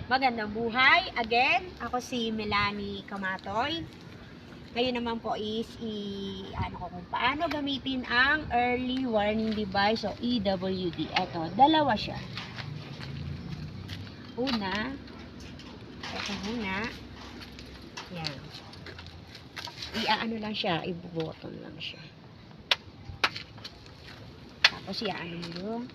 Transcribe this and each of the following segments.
Magandang buhay. Again, ako si Melanie Camatoy. Ngayon naman po is ko kung paano gamitin ang early warning device o EWD. Ito, dalawa siya. Una, ito muna. Yan. Iaano lang siya, ibubuton lang siya. Tapos iaano mo yung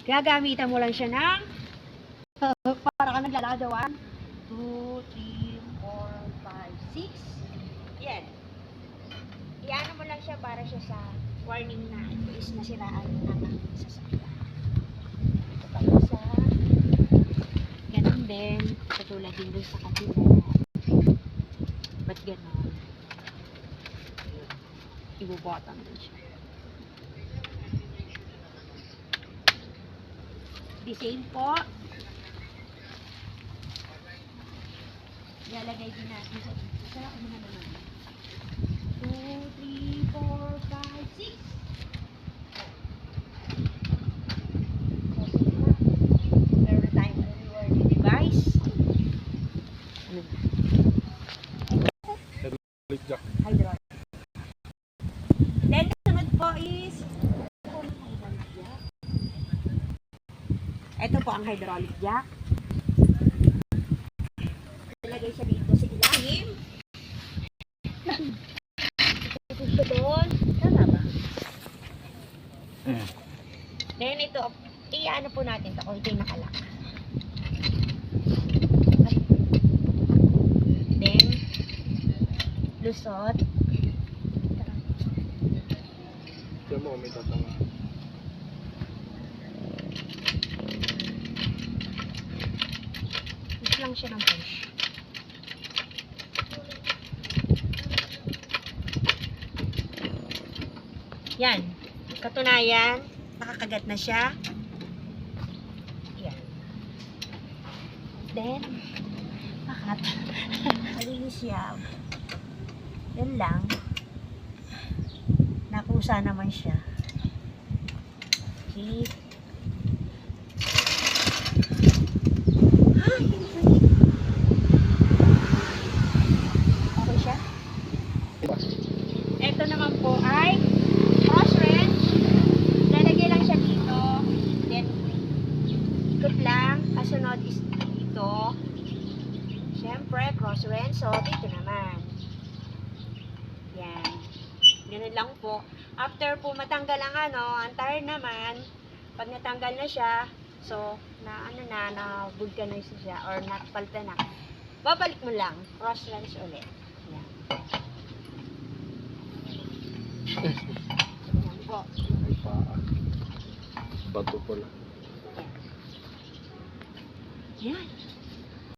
gagamitan mo lang siya ng para ka naglaladawan 2, 3, 4, 5, 6 yan. Iano mo lang siya para siya sa warning na ito is nasiraan ang sasakyan. Ito pa isa. Ganun din. Katulad din doon sa kabila. Ba't ganun? Ibubotan din siya. The same po. Ilalagay din natin sa isa. Ano na naman? 2, 3, 4, 5, 6. Meron tayong warning device. Ano na? Hydraulic jack. Hydraulic. Then, sunod po is ito po ang hydraulic jack. Ilagay siya dito sa ilalim. Ito siya doon. Tama ba? Then ito, i-ano po natin ito kung ito yung nakalak. Then, lusot. Diyan mo, may tatanga. Push lang siya ng push. Yan. Katunayan, nakakagat na siya. Yan. Then, pakat. Malinis siya. Yan lang. Nakusa naman siya. Okay. Okay siya? Ito naman po ay cross wrench. Lalagay lang siya dito. Then, ikot lang. Kasunod is dito. Siyempre, cross wrench. So, dito naman. Yan. Ganun lang po. After po matanggal ang ang tire naman, pag natanggal na siya, so, na-bulka na siya or napalta na. Babalik mo lang. Cross wrench ulit. Yan. Yan po. May paa. Bato pala. Yan.